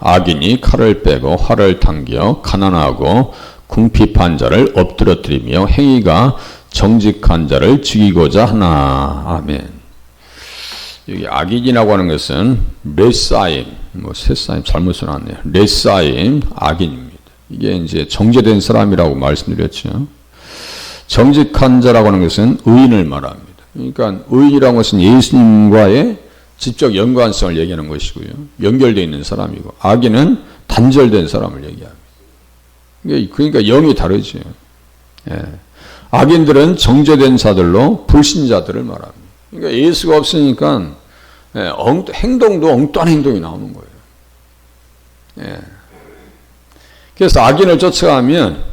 악인이 칼을 빼고 활을 당겨 가난하고 궁핍한 자를 엎드러뜨리며 행위가 정직한 자를 죽이고자 하나. 아멘. 여기 악인이라고 하는 것은 레사임, 세사임 잘못 써놨네요. 레사임, 악인입니다. 이게 이제 정죄된 사람이라고 말씀드렸죠. 정직한 자라고 하는 것은 의인을 말합니다. 그러니까 의인이라는 것은 예수님과의 직접 연관성을 얘기하는 것이고요. 연결되어 있는 사람이고, 악인은 단절된 사람을 얘기합니다. 그러니까 영이 다르죠. 예. 악인들은 정죄된 자들로 불신자들을 말합니다. 그러니까 예수가 없으니까 행동도 엉뚱한 행동이 나오는 거예요. 예. 그래서 악인을 쫓아가면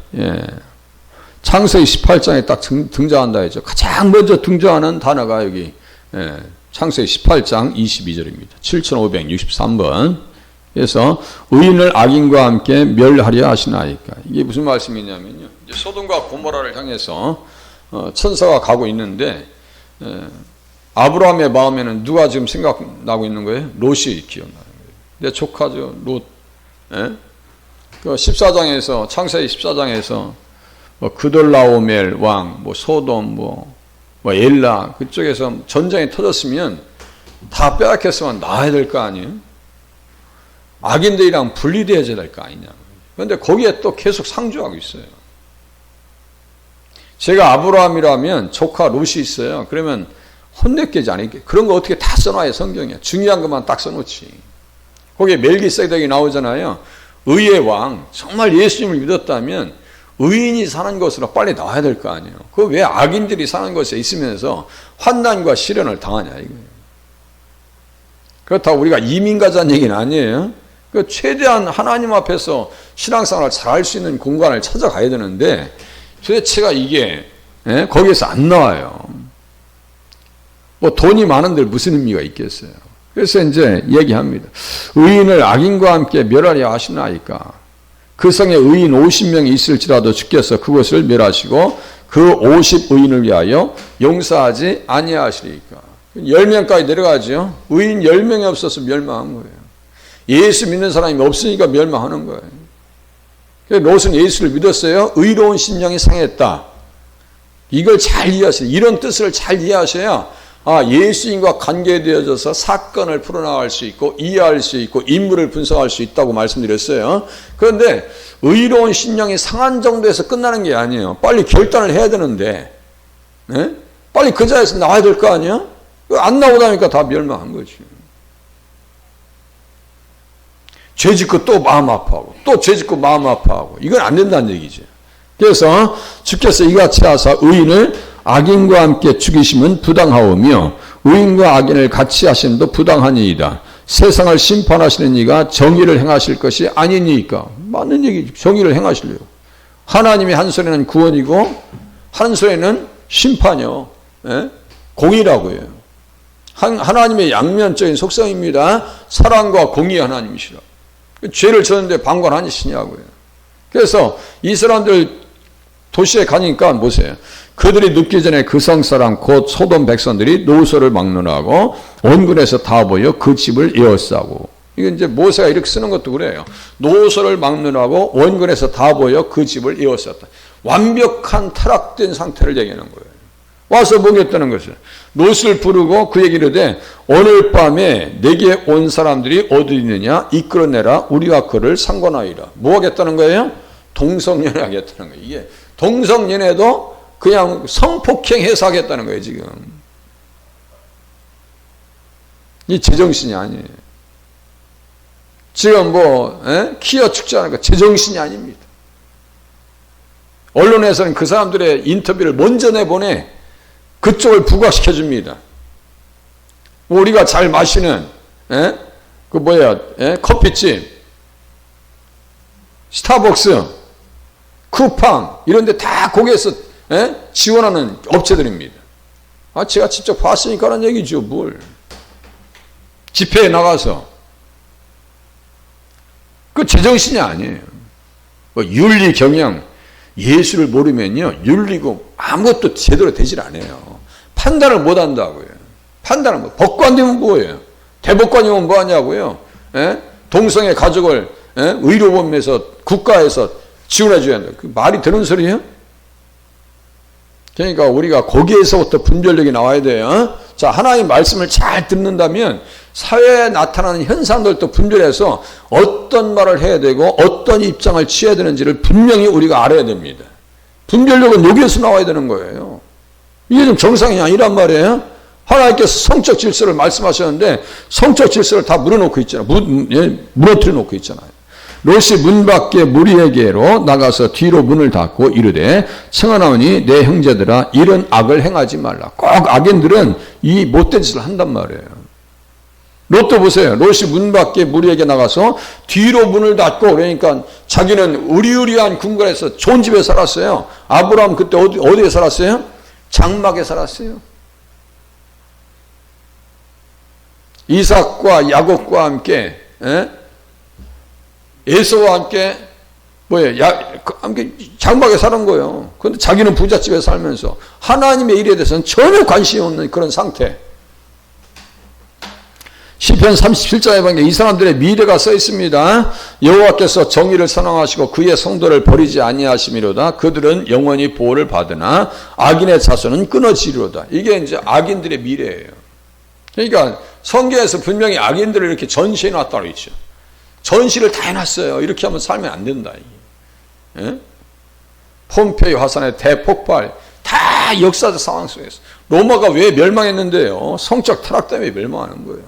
창세기 18장에 딱 등장한다 했죠. 가장 먼저 등장하는 단어가 여기 창세기 18장 22절입니다. 7563번. 그래서 의인을 악인과 함께 멸하려 하시나이까. 이게 무슨 말씀이냐면요. 이제 소돔과 고모라를 향해서 천사가 가고 있는데 아브라함의 마음에는 누가 지금 생각나고 있는 거예요? 롯이 기억나는 거예요. 내 조카죠, 롯. 그 14장에서 창세기 14장에서 그돌라오멜 왕, 소돔, 엘라 그쪽에서 전쟁이 터졌으면 다 빼앗겼으면 나와야 될 거 아니에요? 악인들이랑 분리되어야 될 거 아니냐. 그런데 거기에 또 계속 상주하고 있어요. 제가 아브라함이라면 조카 롯이 있어요. 그러면 혼내끼지 않을게. 그런 거 어떻게 다 써놔요, 성경에. 중요한 것만 딱 써놓지. 거기에 멜기세덱이 나오잖아요. 의의 왕, 정말 예수님을 믿었다면 의인이 사는 것으로 빨리 나와야 될 거 아니에요. 그 왜 악인들이 사는 것에 있으면서 환난과 시련을 당하냐 이거예요. 그렇다고 우리가 이민 가자는 얘기는 아니에요. 그 최대한 하나님 앞에서 신앙생활을 잘할 수 있는 공간을 찾아가야 되는데 도대체가 이게 거기에서 안 나와요. 돈이 많은데 무슨 의미가 있겠어요. 그래서 이제 얘기합니다. 의인을 악인과 함께 멸하려 하시나이까. 그 성에 의인 50명이 있을지라도 주께서 그것을 멸하시고 그 50의인을 위하여 용서하지 아니하시리까. 10명까지 내려가죠. 의인 10명이 없어서 멸망한 거예요. 예수 믿는 사람이 없으니까 멸망하는 거예요. 롯은 예수를 믿었어요. 의로운 심령이 상했다. 이걸 잘 이해하세요. 이런 뜻을 잘 이해하셔야 예수님과 관계되어져서 사건을 풀어나갈 수 있고 이해할 수 있고 인물을 분석할 수 있다고 말씀드렸어요. 그런데 의로운 심령이 상한 정도에서 끝나는 게 아니에요. 빨리 결단을 해야 되는데 빨리 그 자리에서 나와야 될 거 아니에요? 안 나오다 보니까 다 멸망한 거지. 죄 짓고 또 마음 아파하고 또 죄 짓고 마음 아파하고 이건 안 된다는 얘기죠. 그래서 주께서 이같이 하사 의인을 악인과 함께 죽이심은 부당하오며 의인과 악인을 같이 하심도 부당하니이다. 세상을 심판하시는 이가 정의를 행하실 것이 아니니까. 맞는 얘기, 정의를 행하시려고. 하나님의 한 손에는 구원이고 한 손에는 심판이요. 공의라고요. 하나님의 양면적인 속성입니다. 사랑과 공의의 하나님이시라. 죄를 졌는데 방관하시냐고요. 그래서 이 사람들 도시에 가니까 보세요. 그들이 눕기 전에 그 성사람 곧 소돔 백성들이 노소를 막론하고 원군에서 다 모여 그 집을 에워싸고. 이게 이제 모세가 이렇게 쓰는 것도 그래요. 노소를 막론하고 원군에서 다 모여 그 집을 에워쌌다. 완벽한 타락된 상태를 얘기하는 거예요. 와서 먹였다는 것을. 롯을 부르고 그에게 이르되 오늘 밤에 내게 온 사람들이 어디 있느냐 이끌어내라 우리가 그를 상관하리라. 뭐 하겠다는 거예요? 동성연애 하겠다는 거예요. 이게 동성연애도 그냥 성폭행해서 하겠다는 거예요, 지금. 이 제정신이 아니에요. 지금 키어 축제하는 거 제정신이 아닙니다. 언론에서는 그 사람들의 인터뷰를 먼저 내보내 그쪽을 부각시켜 줍니다. 우리가 잘 마시는 커피집, 스타벅스, 쿠팡 이런 데 다 거기에서 지원하는 업체들입니다. 제가 직접 봤으니까 하는 얘기죠. 뭘. 집회에 나가서. 그 제정신이 아니에요. 윤리 경영, 예수를 모르면요. 윤리고 아무것도 제대로 되질 않아요. 판단을 못 한다고요. 판단을 못. 법관이면 뭐예요? 대법관이면 뭐 하냐고요? 동성애 가족을 의료보험에서 국가에서 지원해 줘야 한다. 그 말이 되는 소리예요? 그러니까 우리가 거기에서부터 분별력이 나와야 돼요. 자, 하나님 말씀을 잘 듣는다면 사회에 나타나는 현상들도 분별해서 어떤 말을 해야 되고 어떤 입장을 취해야 되는지를 분명히 우리가 알아야 됩니다. 분별력은 여기에서 나와야 되는 거예요. 이게 좀 정상이 아니란 말이에요. 하나님께서 성적 질서를 말씀하셨는데 성적 질서를 다 무너뜨려 놓고 있잖아요. 롯이 문 밖에 무리에게로 나가서 뒤로 문을 닫고 이르되 청하나오니 내 형제들아 이런 악을 행하지 말라. 꼭 악인들은 이 못된 짓을 한단 말이에요. 롯도 보세요. 롯이 문 밖에 무리에게 나가서 뒤로 문을 닫고, 그러니까 자기는 의리의리한 궁궐에서 좋은 집에 살았어요. 아브라함 그때 어디에 살았어요? 장막에 살았어요. 이삭과 야곱과 함께, 에서와 함께 함께 장막에 사는 거예요. 그런데 자기는 부잣집에 살면서 하나님의 일에 대해서는 전혀 관심이 없는 그런 상태. 시편 37장에 보면 이 사람들의 미래가 써 있습니다. 여호와께서 정의를 선언하시고 그의 성도를 버리지 아니하심이로다. 그들은 영원히 보호를 받으나 악인의 자손은 끊어지리로다. 이게 이제 악인들의 미래예요. 그러니까 성경에서 분명히 악인들을 이렇게 전시해 놨다고 했죠. 전시를 다 해놨어요. 이렇게 하면 살면 안 된다. 예? 폼페이 화산의 대폭발, 다 역사적 상황 속에서. 로마가 왜 멸망했는데요? 성적 타락 때문에 멸망하는 거예요.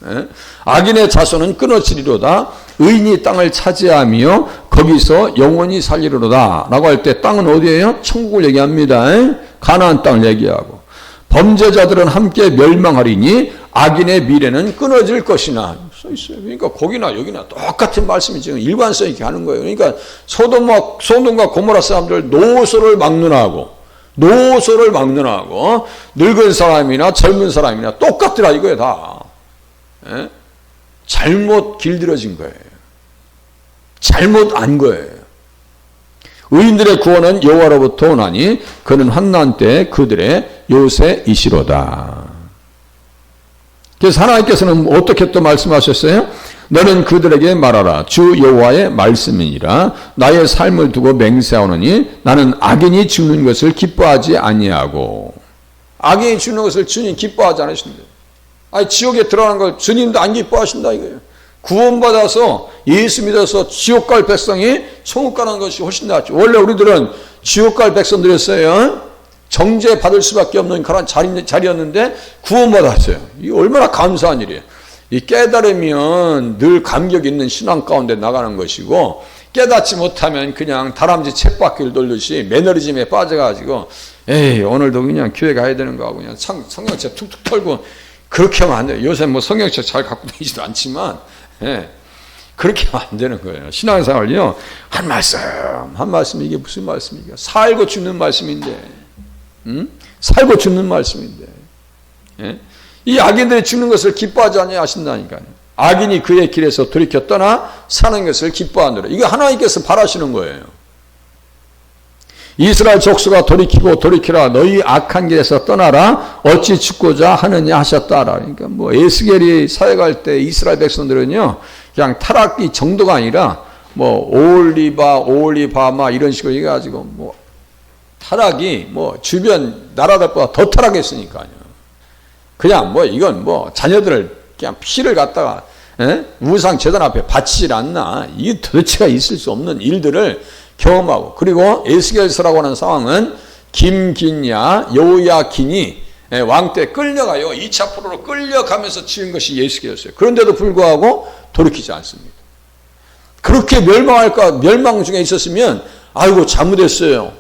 예? 악인의 자손은 끊어지리로다. 의인이 땅을 차지하며 거기서 영원히 살리리로다. 라고 할 때 땅은 어디예요? 천국을 얘기합니다. 예? 가나안 땅을 얘기하고. 범죄자들은 함께 멸망하리니 악인의 미래는 끊어질 것이나 써 있어요. 그러니까 거기나 여기나 똑같은 말씀이 지금 일관성 있게 하는 거예요. 그러니까 소돔과 고모라 사람들 노소를 막론하고 늙은 사람이나 젊은 사람이나 똑같더라 이거예요 다. 예? 잘못 길들여진 거예요. 잘못 안 거예요. 의인들의 구원은 여호와로부터 오나니 그는 환난 때 그들의 요새이시로다. 그래서 하나님께서는 어떻게 또 말씀하셨어요? 너는 그들에게 말하라. 주 여호와의 말씀이니라. 나의 삶을 두고 맹세하오노니 나는 악인이 죽는 것을 기뻐하지 아니하고. 악인이 죽는 것을 주님 기뻐하지 않으신다. 아니 지옥에 들어가는 걸 주님도 안 기뻐하신다 이거예요. 구원받아서 예수 믿어서 지옥 갈 백성이 천국 가는 것이 훨씬 낫죠. 원래 우리들은 지옥 갈 백성들이었어요. 정죄 받을 수밖에 없는 그런 자리였는데 구원받았어요. 이게 얼마나 감사한 일이에요. 이 깨달으면 늘 감격 있는 신앙 가운데 나가는 것이고, 깨닫지 못하면 그냥 다람쥐 쳇바퀴를 돌듯이 매너리즘에 빠져가지고 에이 오늘도 그냥 교회 가야 되는 거 하고 그냥 성경책 툭툭 털고 그렇게 하면 안 돼요. 요새 뭐 성경책 잘 갖고 다니지도 않지만 그렇게 하면 안 되는 거예요. 신앙생활요 한 말씀 이게 무슨 말씀이니까 살고 죽는 말씀인데, 살고 죽는 말씀인데, 이 악인들이 죽는 것을 기뻐하지 아니하신다니까요. 악인이 그의 길에서 돌이켜 떠나 사는 것을 기뻐하노라. 이거 하나님께서 바라시는 거예요. 이스라엘 족수가 돌이키라 너희 악한 길에서 떠나라 어찌 죽고자 하느냐 하셨다라. 그러니까 뭐 에스겔이 사역할 때 이스라엘 백성들은요 그냥 타락이 정도가 아니라 뭐 오올리바마 이런 식으로 해가지고 뭐 타락이 뭐 주변 나라들보다 더 타락했으니까요. 그냥 뭐 이건 뭐 자녀들을 그냥 피를 갖다가 우상 제단 앞에 바치질 않나. 이게 도대체가 있을 수 없는 일들을 경험하고, 그리고 에스겔서라고 하는 상황은 김긴야 여호야긴이 왕 때 끌려가요. 2차 포로로 끌려가면서 지은 것이 에스겔이었어요. 그런데도 불구하고 돌이키지 않습니다. 그렇게 멸망 중에 있었으면 아이고 잘못했어요.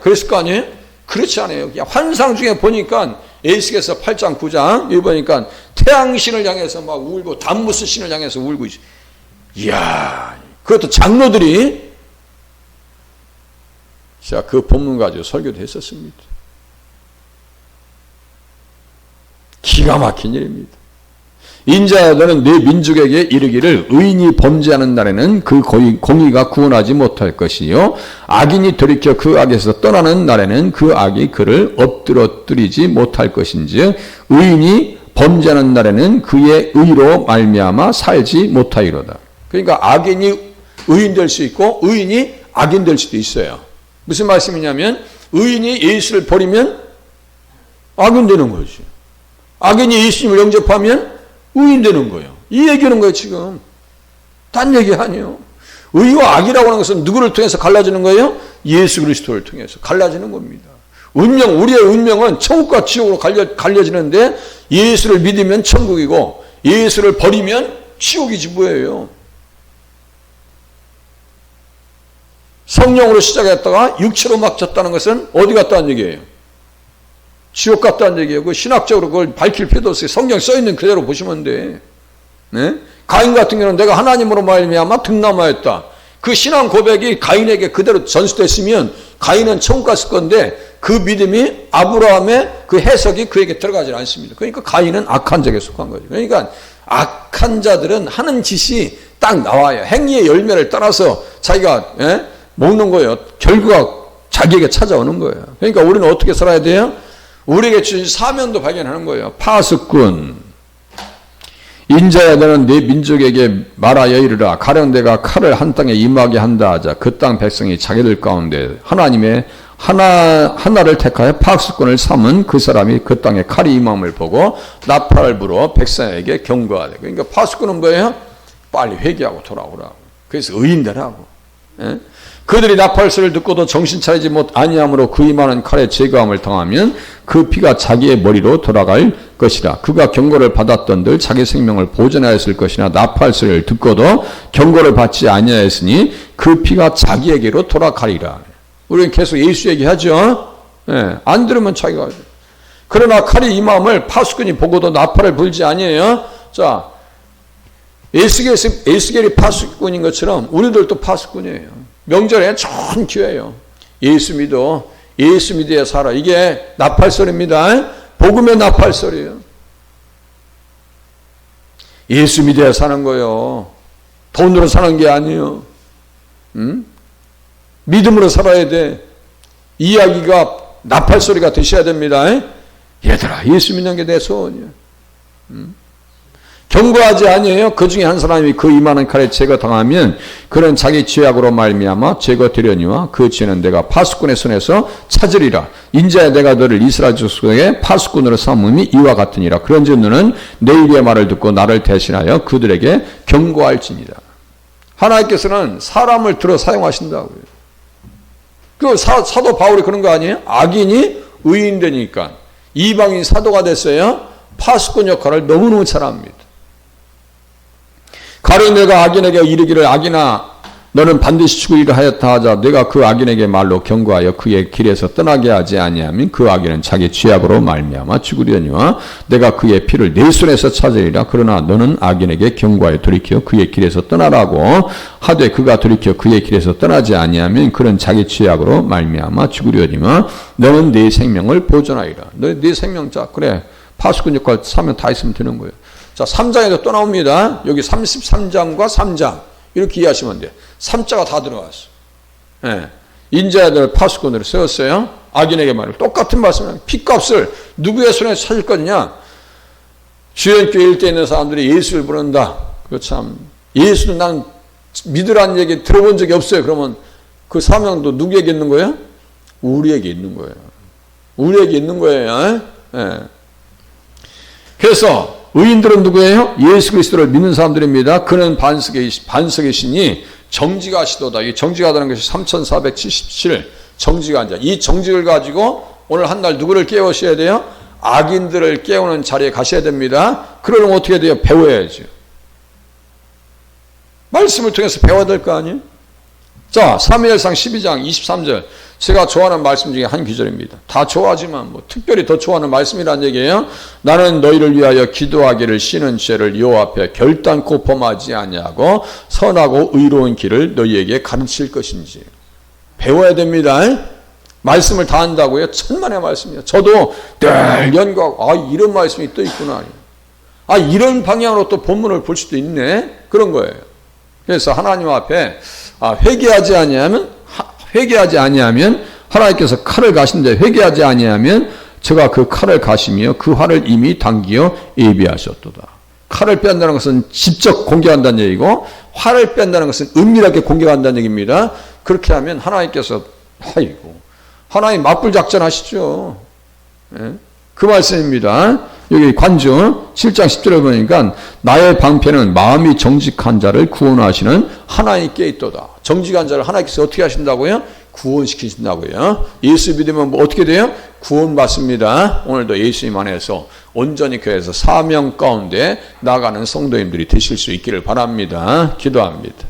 그랬을 거 아니에요? 그렇지 않아요. 그냥 환상 중에 보니까 에스겔서 8장 9장 여기 보니까 태양신을 향해서 막 울고 담무스 신을 향해서 울고 있어요. 이야, 그것도 장로들이 자, 그 본문 가지고 설교도 했었습니다. 기가 막힌 일입니다. 인자야 너는 내 민족에게 이르기를 의인이 범죄하는 날에는 그 공의가 구원하지 못할 것이요 악인이 돌이켜 그 악에서 떠나는 날에는 그 악이 그를 엎드러뜨리지 못할 것인즉 의인이 범죄하는 날에는 그의 의로 말미암아 살지 못하리로다. 그러니까 악인이 의인 될 수 있고 의인이 악인 될 수도 있어요. 무슨 말씀이냐면 의인이 예수를 버리면 악인 되는 거지. 악인이 예수님을 영접하면 의인 되는 거예요. 이 얘기하는 거예요 지금. 딴 얘기 아니에요. 의와 악이라고 하는 것은 누구를 통해서 갈라지는 거예요? 예수 그리스도를 통해서 갈라지는 겁니다. 운명, 우리의 운명은 천국과 지옥으로 갈려지는데 예수를 믿으면 천국이고 예수를 버리면 지옥이지 뭐예요. 성령으로 시작했다가 육체로 막 졌다는 것은 어디 갔다는 얘기예요? 지옥 갔다는 얘기예요. 그 신학적으로 그걸 밝힐 필요도 없어요. 성경 써있는 그대로 보시면 돼. 네? 가인 같은 경우는 내가 하나님으로 말미암아 등남하였다. 그 신앙 고백이 가인에게 그대로 전수됐으면 가인은 천국 갔을 건데 그 믿음이 아브라함의 그 해석이 그에게 들어가지 않습니다. 그러니까 가인은 악한 자에게 속한 거죠. 그러니까 악한 자들은 하는 짓이 딱 나와요. 행위의 열매를 따라서 자기가 먹는 거예요. 결과가 자기에게 찾아오는 거예요. 그러니까 우리는 어떻게 살아야 돼요? 우리에게 주신 사명도 발견하는 거예요. 파수꾼. 인자야 너는 네 민족에게 말하여 이르라. 가령 내가 칼을 한 땅에 임하게 한다 하자. 그 땅 백성이 자기들 가운데 하나님의 하나를 택하여 파수꾼을 삼은 그 사람이 그 땅에 칼이 임함을 보고 나팔을 불어 백성에게 경고하되. 그러니까 파수꾼은 뭐예요? 빨리 회개하고 돌아오라고. 그래서 의인되라고. 예? 그들이 나팔소리를 듣고도 정신 차리지 아니함으로 그 임하는 칼에 제거함을 당하면 그 피가 자기의 머리로 돌아갈 것이라. 그가 경고를 받았던들 자기 생명을 보존하였을 것이나 나팔소리를 듣고도 경고를 받지 아니하였으니 그 피가 자기에게로 돌아가리라. 우리는 계속 예수 얘기하죠. 예, 안 들으면 자기가. 그러나 칼이 임함을 파수꾼이 보고도 나팔을 불지 아니해요. 자, 에스겔이 파수꾼인 것처럼 우리들도 파수꾼이에요. 명절에 좋은 기회예요. 예수 믿어. 예수 믿어야 살아. 이게 나팔소리입니다. 복음의 나팔소리예요. 예수 믿어야 사는 거예요. 돈으로 사는 게 아니에요. 응? 믿음으로 살아야 돼. 이야기가 나팔소리가 되셔야 됩니다. 얘들아, 예수 믿는 게 내 소원이야. 응? 경고하지 아니에요. 그 중에 한 사람이 그 임하는 칼에 제거당하면 그는 자기 죄악으로 말미암아 제거되려니와 그 죄는 내가 파수꾼의 손에서 찾으리라. 인자야 내가 너를 이스라엘 족속의 파수꾼으로 삼음이 이와 같으니라. 그런즉 너는 내 입의 말을 듣고 나를 대신하여 그들에게 경고할지니라. 하나님께서는 사람을 들어 사용하신다고요. 그 사도 바울이 그런 거 아니에요? 악인이 의인 되니까 이방인 사도가 됐어요. 파수꾼 역할을 너무너무 잘합니다. 가령 내가 악인에게 이르기를 악인아 너는 반드시 죽으리라 하였다 하자 내가 그 악인에게 말로 경고하여 그의 길에서 떠나게 하지 아니하면 그 악인은 자기 죄악으로 말미암아 죽으려니와 내가 그의 피를 내 손에서 찾으리라. 그러나 너는 악인에게 경고하여 돌이켜 그의 길에서 떠나라고 하되 그가 돌이켜 그의 길에서 떠나지 아니하면 그는 자기 죄악으로 말미암아 죽으려니와 너는 네 생명을 보존하리라. 네 생명 자 그래 파수꾼 역할 사면 다 있으면 되는 거예요. 자, 3장에도 또 나옵니다. 여기 33장과 3장. 이렇게 이해하시면 돼요. 3자가 다 들어갔어. 예. 인자들 파수꾼으로 세웠어요. 악인에게 말을. 똑같은 말씀을. 핏값을 누구의 손에 찾을 거냐? 주연교회 일대에 있는 사람들이 예수를 부른다. 그 참, 예수는 난 믿으라는 얘기 들어본 적이 없어요. 그러면 그 사명도 누구에게 있는 거예요? 우리에게 있는 거예요. 우리에게 있는 거예요. 예. 그래서 의인들은 누구예요? 예수 그리스도를 믿는 사람들입니다. 그는 반석의 신이 정직하시도다. 이 정직하다는 것이 3477 정직한 자. 이 정직을 가지고 오늘 한 날 누구를 깨우셔야 돼요? 악인들을 깨우는 자리에 가셔야 됩니다. 그러려면 어떻게 돼요? 배워야죠. 말씀을 통해서 배워야 될 거 아니에요? 자, 사무엘상 12장 23절. 제가 좋아하는 말씀 중에 한 구절입니다. 다 좋아하지만 뭐 특별히 더 좋아하는 말씀이란 얘기예요. 나는 너희를 위하여 기도하기를 쉬는 죄를 여호와 앞에 결단코 범하지 아니하고 선하고 의로운 길을 너희에게 가르칠 것인지. 배워야 됩니다. 말씀을 다 한다고요? 천만의 말씀이에요. 저도 늘 연구하고 이런 말씀이 또 있구나. 이런 방향으로 또 본문을 볼 수도 있네. 그런 거예요. 그래서 하나님 앞에 회개하지 아니하면 하나님께서 칼을 가신데 회개하지 아니하면 제가 그 칼을 가시며 그 활을 이미 당기어 예비하셨도다. 칼을 빼앗는다는 것은 직접 공개한다는 얘기고 화를 뺀다는 것은 은밀하게 공격한다는 얘기입니다. 그렇게 하면 하나님께서 아이고 하나님 맞불 작전 하시죠. 예? 그 말씀입니다. 여기 관중 7장 10절에 보니까 나의 방패는 마음이 정직한 자를 구원하시는 하나님께 있도다. 정직한 자를 하나님께서 어떻게 하신다고요? 구원시키신다고요. 예수 믿으면 뭐 어떻게 돼요? 구원받습니다. 오늘도 예수님 안에서 온전히 교회에서 사명 가운데 나가는 성도님들이 되실 수 있기를 바랍니다. 기도합니다.